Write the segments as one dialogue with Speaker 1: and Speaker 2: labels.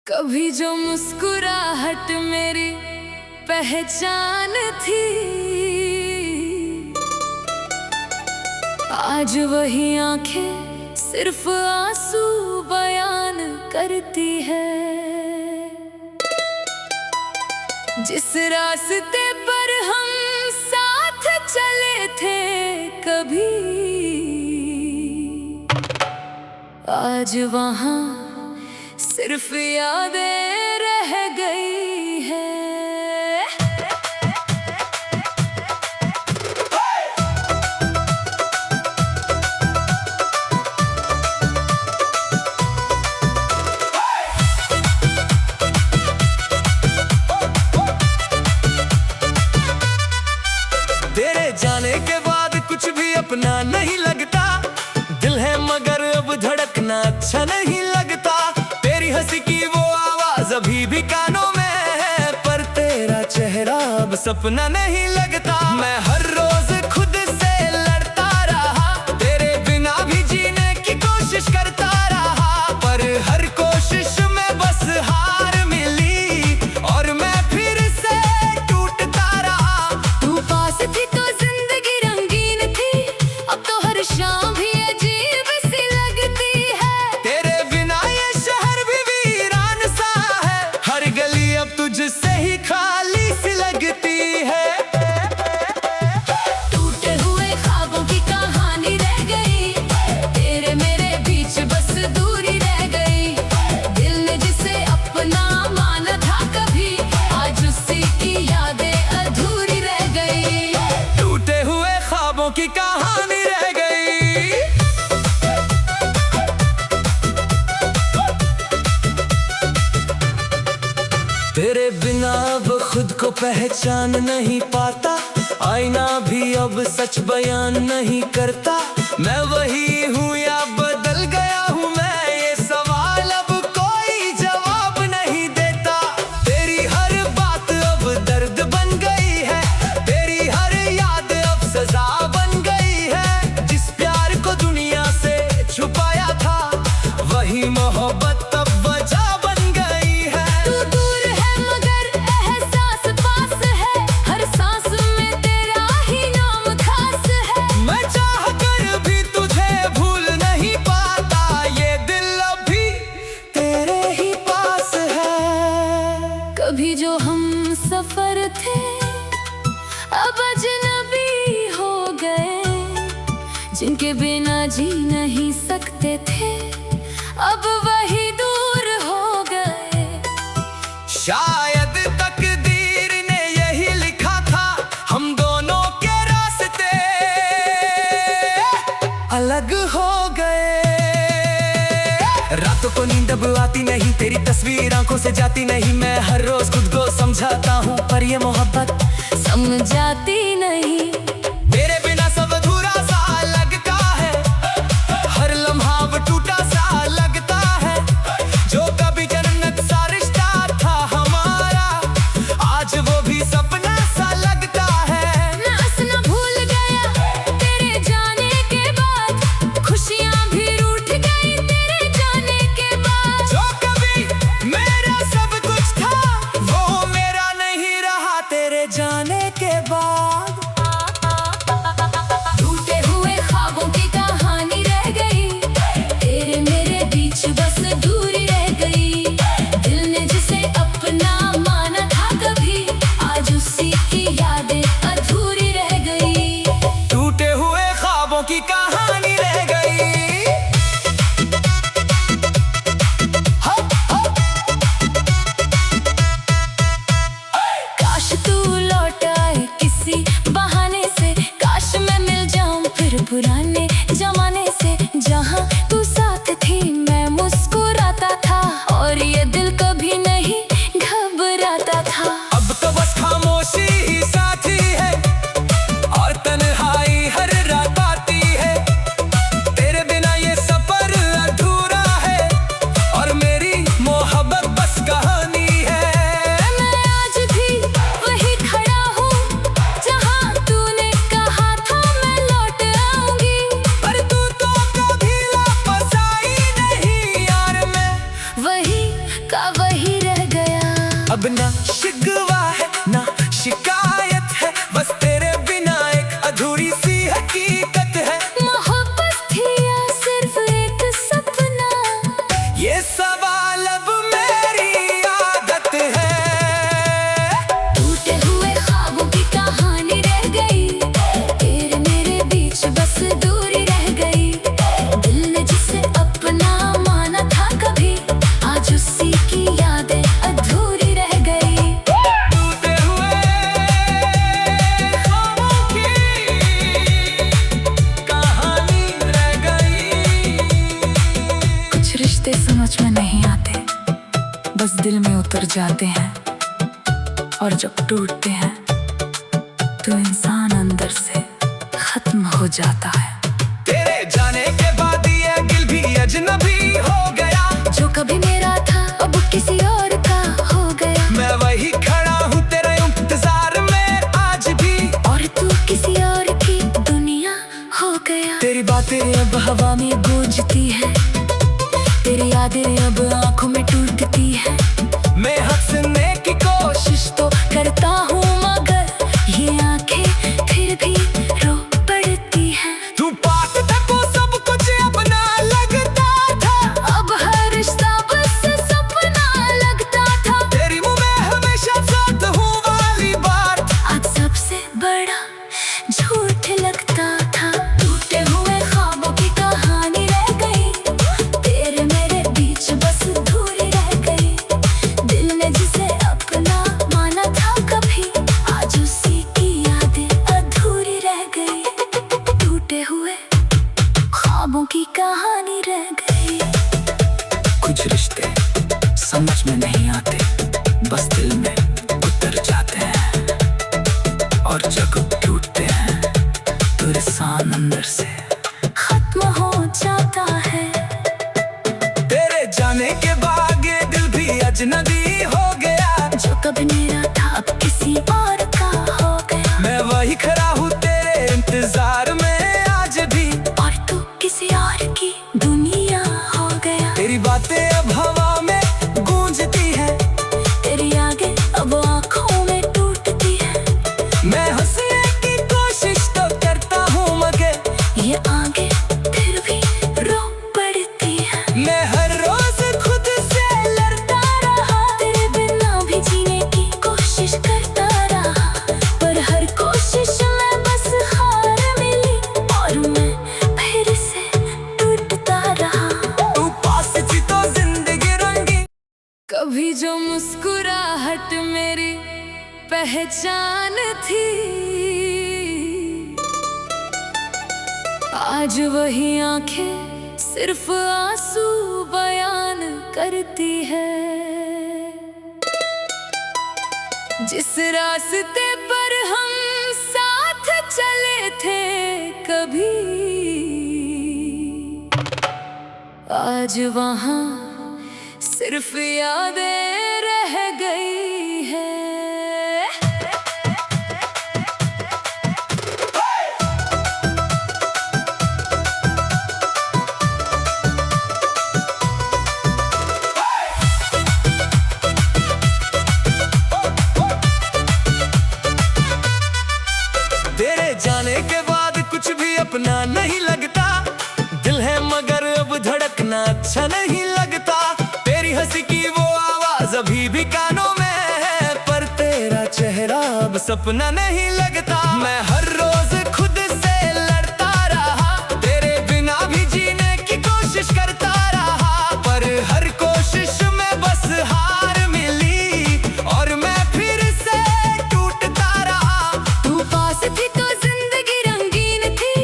Speaker 1: कभी जो मुस्कुराहट मेरी पहचान थी, आज वही आंखें सिर्फ आंसू बयान करती है। जिस रास्ते पर हम साथ चले थे कभी, आज वहां सिर्फ यादें रह गई है।
Speaker 2: तेरे जाने के बाद कुछ भी अपना नहीं लगता, दिल है मगर अब धड़कना अच्छा नहीं लगता। तेरी हंसी की वो आवाज अभी भी कानों में है, पर तेरा चेहरा अब सपना नहीं लगता। मैं हर रोज खुद से लड़ता रहा, तेरे बिना भी जीने की कोशिश करता रहा, पर हर कोशिश में बस हार मिली और मैं फिर से टूटता रहा।
Speaker 1: तू पास थी तो जिंदगी रंगीन थी, अब तो हर शाम भी अजीब सी लगती है।
Speaker 2: तेरे बिना ये शहर भी वीरान सा है, हर गली अब तुझसे ही खाली सी लगती है।
Speaker 1: टूटे हुए ख्वाबों की कहानी रह गई, तेरे मेरे बीच बस दूरी रह गई। दिल ने जिसे अपना माना था कभी, आज उसी की यादें अधूरी रह गई।
Speaker 2: टूटे हुए ख्वाबों की कहानी रह गई। तेरे बिना अब खुद को पहचान नहीं पाता, आईना भी अब सच बयान नहीं करता। मैं वही हूँ या बदल गया हूँ मैं, ये सवाल अब कोई जवाब नहीं देता। तेरी हर बात अब दर्द बन गई है, तेरी हर याद अब सजा बन गई है। जिस प्यार को दुनिया से छुपाया था, वही मोहब्बत अब वजह बन गई है।
Speaker 1: तू दूर है मगर एहसास पास है, हर सांस में तेरा ही नाम खास है।
Speaker 2: मैं चाह कर भी तुझे भूल नहीं पाता, ये दिल अभी तेरे ही पास है।
Speaker 1: कभी जो हम सफर थे अब अजनबी हो गए, जिनके बिना जी नहीं सकते थे अब वही दूर हो गए।
Speaker 2: शायद तकदीर ने यही लिखा था, हम दोनों के रास्ते अलग हो गए। रातों को नींद अब आती नहीं, तेरी तस्वीर आंखों से जाती नहीं। मैं हर रोज खुद को समझाता हूँ, पर ये मोहब्बत
Speaker 1: समझाती नहीं।
Speaker 2: तेरे बिना सब अधूरा सा लगता है, हर लम्हा अब टूटा सा लगता है। जो कभी जन्नत सा रिश्ता था हमारा, आज वो भी सपना सा लगता है।
Speaker 1: मैं हंसना भूल गया तेरे जाने के बाद, खुशियाँ भी रूठ गई तेरे जाने के बाद।
Speaker 2: जो कभी मेरा सब कुछ था, वो मेरा नहीं रहा तेरे जाने के बाद।
Speaker 1: का वही रह गया।
Speaker 2: अब ना शिकवा है ना शिकायत है, बस तेरे बिना एक अधूरी सी हकीकत है।
Speaker 1: मोहब्बत थी या सिर्फ एक सपना,
Speaker 2: ये सवाल अब मेरी आदत है।
Speaker 1: टूटे हुए ख्वाबों की कहानी रह गई, तेरे मेरे बीच बस दूरी रह गई। दिल ने जिसे अपना माना था कभी, आज उसी की यादें अधूरी रह गई।
Speaker 2: टूटे हुए ख्वाबों की कहानी रह गई।
Speaker 1: कुछ रिश्ते समझ में नहीं आते, बस दिल में उतर जाते हैं, और जब टूटते हैं तो इंसान अंदर से खत्म हो जाता है।
Speaker 2: तेरे जाने के बाद ये दिल भी अजनबी हो गया,
Speaker 1: जो कभी मेरा था अब किसी और का हो गया।
Speaker 2: मैं वही खड़ा हूँ तेरे इंतजार में आज भी,
Speaker 1: और तू किसी और की दुनिया हो गया।
Speaker 2: तेरी बातें
Speaker 1: अब हवा में गूंजती है, तेरी यादें अब आंखों में टूटती है।
Speaker 2: मैं हंसने की
Speaker 1: कोशिश तो करता हूँ मगर ये आंखें फिर भी रो पड़ती हैं।
Speaker 2: तू पास था तो सब कुछ अपना लगता था,
Speaker 1: अब हर रिश्ता बस सपना लगता था।
Speaker 2: तेरी मुँह में हमेशा साथ हूँ वाली बात
Speaker 1: आज सबसे बड़ा झूठ लगता था। टूटे हुए ख्वाबों की कहानी रह गई, तेरे मेरे बीच बस दूरी रह गई। दिल ने जिसे अपना माना था कभी, आज उसी की यादें अधूरी रह गई। टूटे हुए ख्वाबों की कहानी रह गई।
Speaker 2: कुछ रिश्ते समझ में नहीं आते, बस दिल में उतर जाते हैं, और जब टूटते हैं तो इंसान अंदर से
Speaker 1: खत्म हो जाता है।
Speaker 2: तेरे जाने के बाद ये दिल भी अजनबी हो गया,
Speaker 1: जो कभी मेरा था अब किसी और का हो गया।
Speaker 2: मैं वही खड़ा हूँ तेरे इंतजार में आज भी,
Speaker 1: और तू किसी और की दुनिया हो गया।
Speaker 2: तेरी बातें अब हवा में गूंजती है,
Speaker 1: तेरी यादें अब आंखों में टूटती है।
Speaker 2: मैं हंसने की कोशिश तो करता हूँ मगर
Speaker 1: ये आगे फिर भी रो पड़ती है।
Speaker 2: मैं हर रोज खुद से
Speaker 1: लड़ता रहा, तेरे बिना भी जीने की कोशिश करता रहा, पर हर कोशिश में बस हार मिली, और मैं फिर से टूटता रहा।
Speaker 2: तू पास थी तो जिंदगी रंगी।
Speaker 1: कभी जो मुस्कुराहट मेरी पहचान थी, आज वही आंखें सिर्फ आंसू बयान करती है। जिस रास्ते पर हम साथ चले थे कभी, आज वहाँ सिर्फ यादें रह गई है।
Speaker 2: तेरे जाने के बाद कुछ भी अपना नहीं लगता, दिल है मगर अब धड़कना अच्छा नहीं लगता। तेरी हंसी की वो आवाज अभी भी कानों में है, पर तेरा चेहरा अब सपना नहीं लगता। मैं हर रोज खुद से लड़ता रहा, तेरे बिना भी जीने की कोशिश करता रहा, पर हर कोशिश में बस हार मिली, और मैं फिर से टूटता रहा।
Speaker 1: तू पास थी तो जिंदगी रंगीन थी,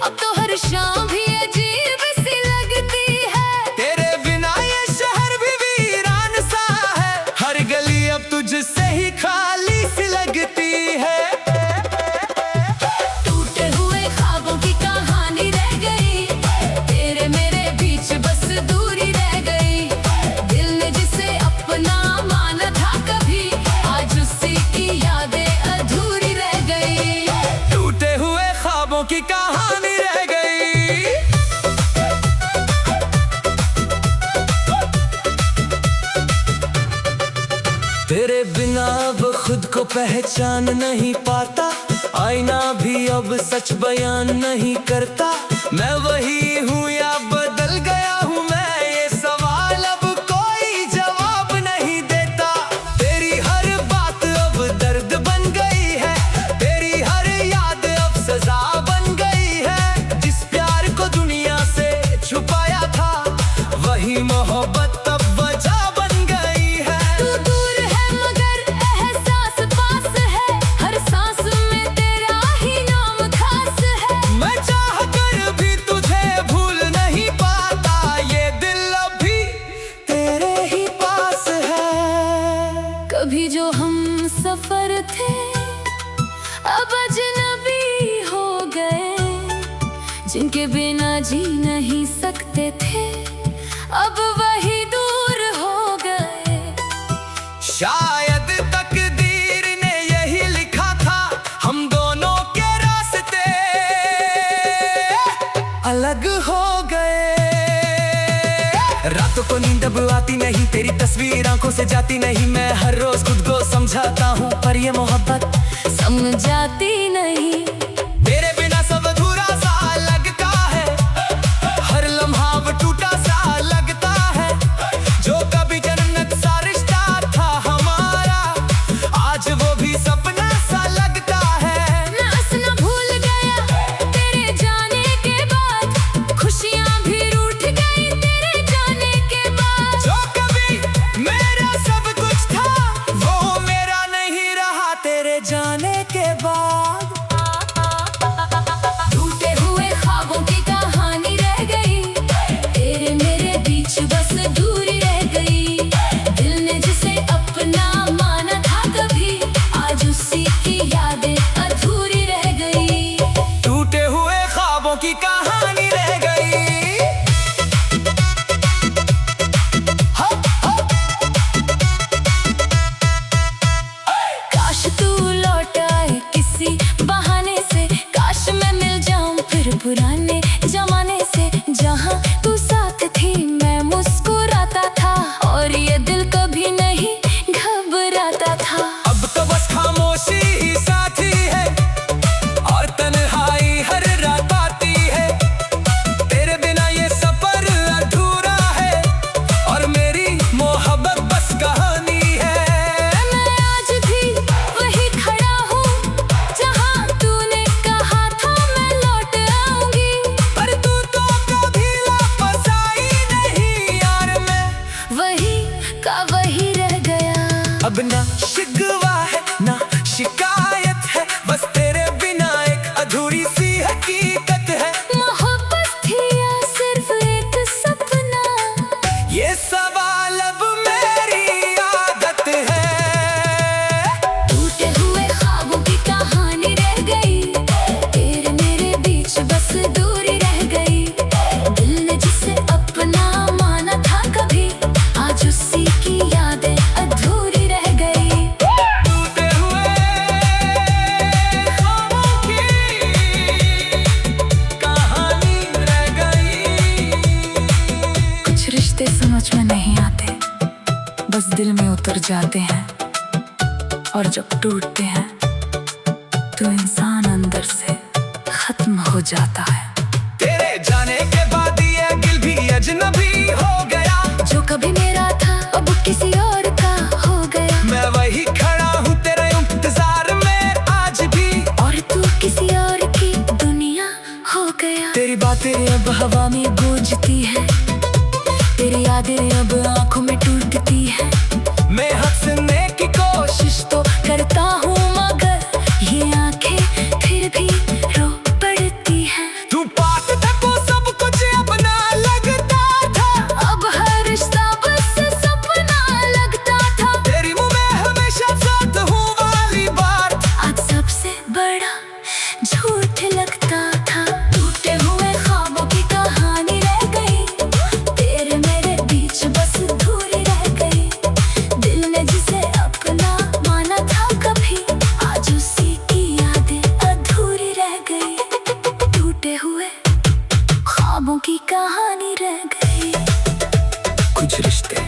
Speaker 1: अब तो हर शाम भी अजीब सी लगती है।
Speaker 2: तेरे बिना ये शहर भी वीरान सा है, हर गली अब तुझसे ही खाली सी लगती है।
Speaker 1: टूटे हुए ख्वाबों की कहानी रह गई, तेरे मेरे बीच बस दूरी रह गई। दिल ने जिसे अपना माना था कभी, आज उसी की यादें अधूरी रह गई।
Speaker 2: टूटे हुए ख्वाबों की कहानी रह गई। तेरे बिना अब खुद को पहचान नहीं पाता, आईना भी अब सच बयान नहीं करता। मैं वही हूँ या बदल गया हूँ मैं, ये सवाल अब कोई जवाब नहीं देता। तेरी हर बात अब दर्द बन गई है, तेरी हर याद अब सजा बन गई है। जिस प्यार को दुनिया से छुपाया था, वही मोहब्बत अब वजह बन गई है।
Speaker 1: तू दूर है मगर एहसास पास है, हर सांस में तेरा ही नाम खास है।
Speaker 2: मैं चाह कर भी तुझे भूल नहीं पाता, ये दिल अभी तेरे ही पास है।
Speaker 1: कभी जो हम सफर थे अब अजनबी हो गए, जिनके बिना जी नहीं सकते थे अब वही दूर हो गए।
Speaker 2: शायद तकदीर ने यही लिखा था, हम दोनों के रास्ते अलग हो गए। रातों को नींद अब आती नहीं, तेरी तस्वीर आंखों से जाती नहीं। मैं हर रोज खुद को समझाता हूँ, पर ये मोहब्बत
Speaker 1: समझाती नहीं।
Speaker 2: तेरे बिना सब अधूरा सा लगता है, हर लम्हा अब टूटा सा लगता है। जो कभी जन्नत सा रिश्ता था हमारा, आज वो भी सपना सा लगता है।
Speaker 1: मैं हंसना भूल गया तेरे जाने के बाद, खुशियाँ भी रूठ गई तेरे जाने के बाद।
Speaker 2: जो कभी मेरा सब कुछ था, वो मेरा नहीं रहा तेरे जाने के बाद।
Speaker 1: टूटे हुए ख्वाबों की कहानी रह गई, तेरे मेरे बीच बस दूरी रह गई। दिल ने जिसे अपना माना था कभी, आज उसी की यादें अधूरी रह गई।
Speaker 2: टूटे हुए ख्वाबों की कहानी रह गई।
Speaker 1: काश तू लौट आए किसी बहाने से, काश मैं मिल जाऊं फिर पुराने जमाने से। जहां तू साथ थी मैं मुस्कुराता था, और ये दिल कभी नहीं घबराता था।
Speaker 2: अब तो बस खामोशी ही साथी है, और तन्हाई हर रात आती है। तेरे बिना ये सफर अधूरा है, और मेरी मोहब्बत बस कहानी है।
Speaker 1: मैं आज भी वही खड़ा हूँ, जहां तूने कहा था मैं लौट आऊंगी।
Speaker 2: पर तू तो कभी वापस आई नहीं यार, मैं
Speaker 1: वही का वही रह गया।
Speaker 2: अब ना शिकवा है ना शिकायत है, बस तेरे बिना एक अधूरी सी हकीकत है।
Speaker 1: मोहब्बत थी या सिर्फ एक सपना,
Speaker 2: ये सवाल अब मेरी आदत है।
Speaker 1: टूटे हुए ख्वाबों की कहानी रह गई, तेरे मेरे बीच बस दूरी रह गई। दिल ने जिसे अपना माना था कभी, आज उसी की यादें अधूरी रह गई।
Speaker 2: टूटे हुए ख्वाबों की कहानी रह गई।
Speaker 1: कुछ रिश्ते समझ में नहीं आते, बस दिल में उतर जाते हैं। और जब टूटते हैं तो इंसान अंदर से खत्म हो जाता है।
Speaker 2: तेरे जाने के बाद ये दिल भी अजनबी हो गया।
Speaker 1: जो कभी मेरा था अब किसी और का हो गया।
Speaker 2: मैं वही खड़ा हूँ तेरे इंतजार में आज भी,
Speaker 1: और तू किसी और की दुनिया हो गया।
Speaker 2: तेरी बातें
Speaker 1: अब हवा में गूंजती है, तेरी यादें अब आंखों में टूटती है।
Speaker 2: मैं हंसने की
Speaker 1: कोशिश तो करता हूँ मगर ये आंखें फिर भी रो पड़ती हैं।
Speaker 2: तू पास था तो सब कुछ अपना लगता था,
Speaker 1: अब हर रिश्ता बस सपना लगता था।
Speaker 2: तेरी मुँह में हमेशा साथ हूँ वाली बात
Speaker 1: आज सबसे बड़ा झूठ लगता था। टूटे हुए ख्वाबों की कहानी रह गई, तेरे मेरे बीच बस दूरी रह गई। दिल ने जिसे अपना माना था कभी, आज उसी की यादें अधूरी रह गई। टूटे हुए ख्वाबों की कहानी रह गई।
Speaker 2: कुछ रिश्ते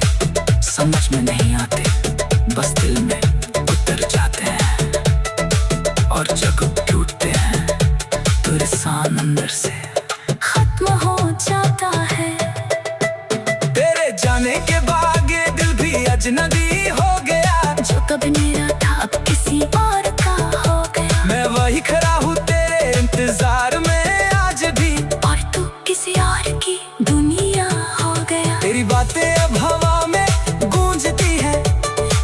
Speaker 2: समझ में नहीं आते, बस दिल में उतर जाते हैं और जब टूटते हैं तो इंसान अंदर से
Speaker 1: खत्म हो जाता है।
Speaker 2: तेरे जाने के बाद ये दिल भी अजनबी हो गया।
Speaker 1: जो कभी मेरा था अब किसी और का हो गया।
Speaker 2: मैं वही खड़ा हूँ तेरे इंतजार में आज भी,
Speaker 1: और तू किसी और की दुनिया हो गया।
Speaker 2: तेरी बातें अब हवा में गूंजती है,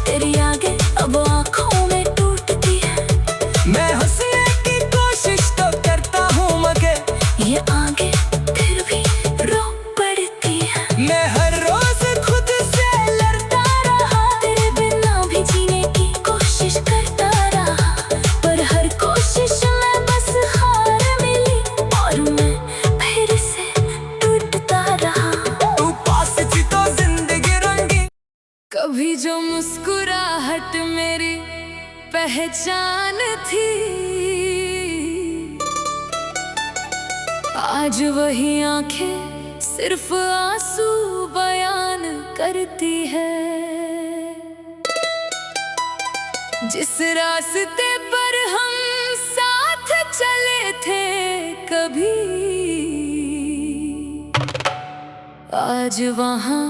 Speaker 1: तेरी आगे अब आँखों में टूटती है।
Speaker 2: मैं हंसने की कोशिश तो करता हूँ मगर
Speaker 1: ये आगे फिर भी रो पड़ती है।
Speaker 2: मैं हर रोज खुद से
Speaker 1: लड़ता रहा, तेरे बिना भी जीने की कोशिश करता रहा, पर हर कोशिश में बस हार मिली और मैं फिर से टूटता रहा।
Speaker 2: तू पास थी तो जिंदगी रंगी।
Speaker 1: कभी जो मुस्कुराहट मेरी पहचान थी, आज वही आंखें सिर्फ आंसू बयान करती है। जिस रास्ते पर हम साथ चले थे कभी, आज वहाँ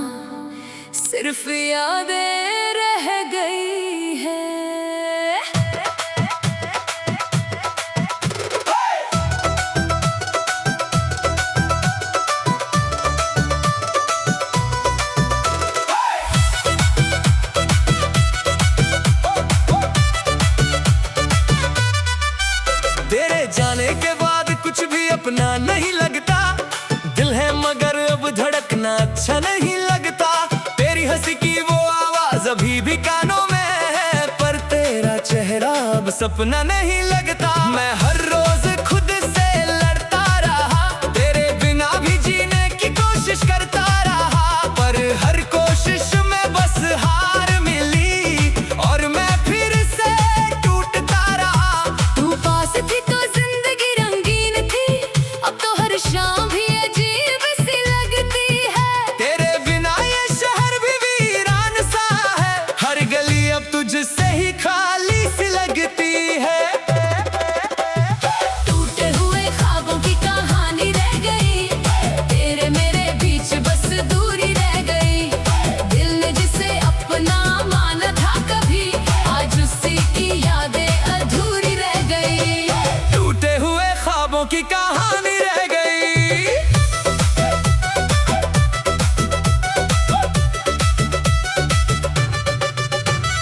Speaker 1: सिर्फ यादें रह गई है।
Speaker 2: तेरे जाने के बाद कुछ भी अपना नहीं लगता। दिल है मगर अब धड़कना अच्छा नहीं लगता। तेरी हंसी की वो आवाज अभी भी कानों में है, पर तेरा चेहरा अब सपना नहीं लगता। मैं हर रोज खुद से लड़ता रहा, तेरे बिना भी जीने की कोशिश करता रहा, पर हर कोशिश में बस हार मिली और मैं फिर से टूटता रहा।
Speaker 1: तू पास थी तो जिंदगी रंगीन थी, अब तो हर शाम भी अजीब सी लगती है।
Speaker 2: तेरे बिना ये शहर भी वीरान सा है, हर गली अब तुझसे ही खाली सी लगती है।
Speaker 1: टूटे हुए ख्वाबों की कहानी रह गई, तेरे मेरे बीच बस दूरी रह गई। दिल ने जिसे अपना माना था कभी, आज उसी की यादें अधूरी रह गई।
Speaker 2: टूटे हुए ख्वाबों की कहानी रह गई।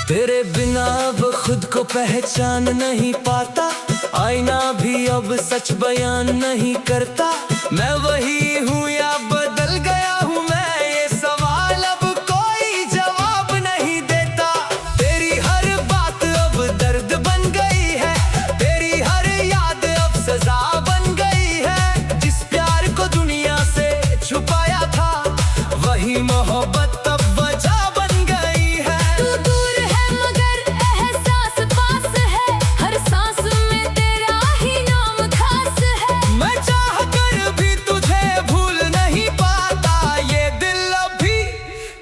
Speaker 2: तेरे बिना अब खुद को पहचान नहीं पाता, आईना भी अब सच बयान नहीं करता। मैं वही हूँ या बदल गया हूँ मैं, ये सवाल अब कोई जवाब नहीं देता। तेरी हर बात अब दर्द बन गई है, तेरी हर याद अब सजा बन गई है। जिस प्यार को दुनिया से छुपाया था, वही मोहब्बत अब वजह बन गई है।
Speaker 1: तू दूर है मगर एहसास पास है, हर सांस में तेरा ही नाम खास है।
Speaker 2: मैं चाह कर भी तुझे भूल नहीं पाता, ये दिल अभी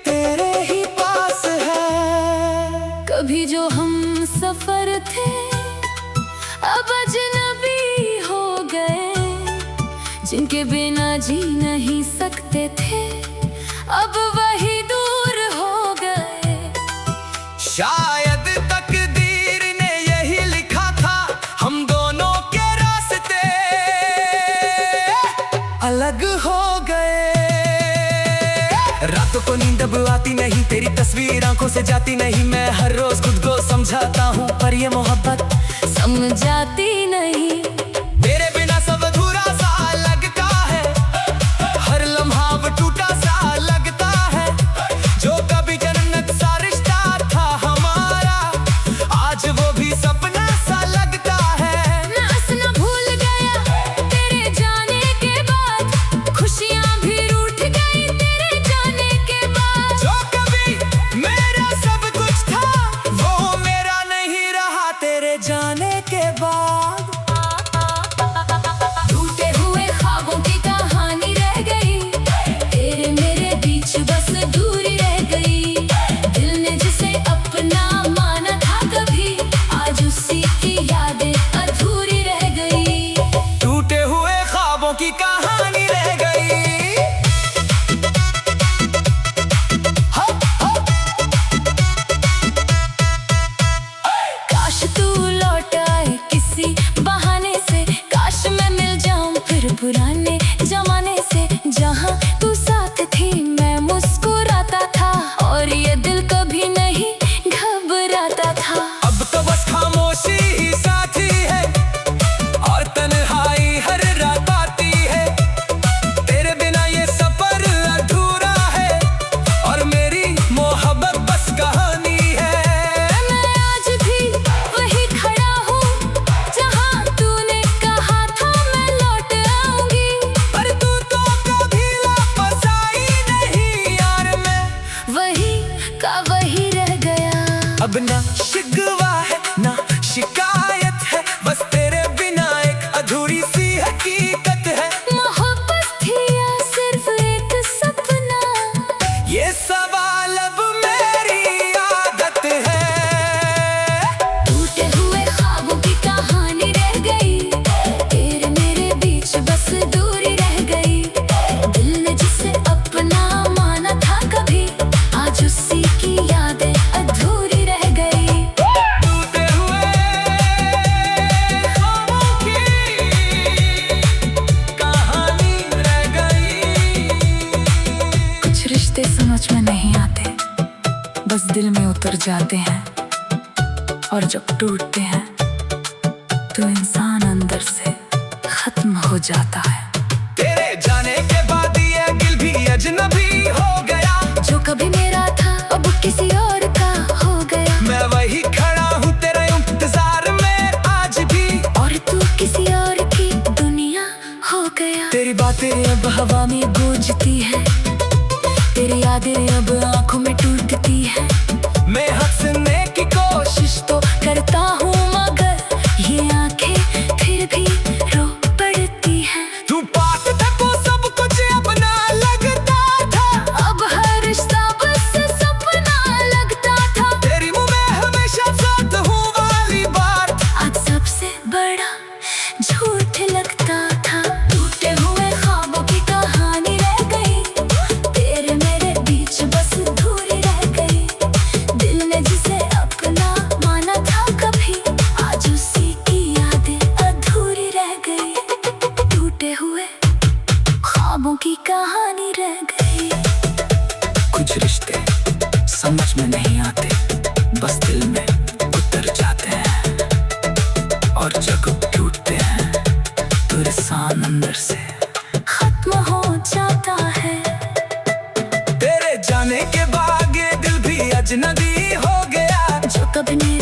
Speaker 2: तेरे ही पास है।
Speaker 1: कभी जो हम सफर थे अब अजनबी हो गए, जिनके बिना जी नहीं सकते थे अब वही दूर हो गए।
Speaker 2: शायद तकदीर ने यही लिखा था, हम दोनों के रास्ते अलग हो गए। रातों को नींद अब आती नहीं, तेरी तस्वीर आंखों से जाती नहीं। मैं हर रोज खुद को समझाता हूँ, पर ये मोहब्बत
Speaker 1: समझाती नहीं।
Speaker 2: तेरे बिना सब अधूरा सा लगता है, हर लम्हा अब टूटा सा लगता है। जो कभी जन्नत सा रिश्ता था हमारा, आज वो भी सपना सा लगता है।
Speaker 1: मैं हंसना भूल गया तेरे जाने के बाद, खुशियाँ भी रूठ गई तेरे जाने के बाद।
Speaker 2: जो कभी मेरा सब कुछ था, वो मेरा नहीं रहा तेरे जाने के बाद। अब ना शिकवा है ना शिकायत है, बस तेरे बिना एक अधूरी सी हकीकत है।
Speaker 1: मोहब्बत थी या सिर्फ एक सपना,
Speaker 2: ये सवाल अब मेरी आदत है।
Speaker 1: टूटे हुए ख्वाबों की कहानी रह गई, तेरे मेरे बीच बस दूरी रह गई। दिल ने जिसे अपना माना था कभी, आज उसी की यादें अधूरी रह गई।
Speaker 2: टूटे हुए ख्वाबों की कहानी रह गई।
Speaker 1: कुछ रिश्ते समझ में नहीं आते, बस दिल में उतर जाते हैं, और जब टूटते हैं तो इंसान अंदर से खत्म हो जाता है।
Speaker 2: तेरे जाने के बाद ये दिल भी अजनबी हो गया,
Speaker 1: जो कभी मेरा था अब किसी और का हो गया।
Speaker 2: मैं वही खड़ा हूँ तेरे इंतजार में आज भी,
Speaker 1: और तू किसी और की दुनिया हो गया।
Speaker 2: तेरी बातें
Speaker 1: अब हवा में गूंजती है, तेरी यादें अब आंखों में टूटती है।
Speaker 2: मैं हंसने की
Speaker 1: कोशिश तो करता हूँ मगर ये आंखें फिर भी रो पड़ती हैं।
Speaker 2: तू पास था तो सब कुछ अपना लगता था,
Speaker 1: अब हर रिश्ता बस सपना लगता था।
Speaker 2: तेरी मुँह में हमेशा साथ हूँ वाली बात
Speaker 1: आज सबसे बड़ा झूठ लगता था। टूटे हुए ख्वाबों की कहानी रह गई, तेरे मेरे बीच बस दूरी रह गई। दिल ने जिसे अपना माना था कभी, आज उसी की यादें अधूरी रह गई। टूटे हुए ख्वाबों की कहानी रह गई।
Speaker 2: कुछ रिश्ते समझ में नहीं आते, बस दिल में उतर जाते हैं, और जब टूटते हैं तो इंसान अंदर से
Speaker 1: खत्म हो जाता है।
Speaker 2: तेरे जाने के बाद ये दिल भी अजनबी हो गया,
Speaker 1: जो कभी मेरा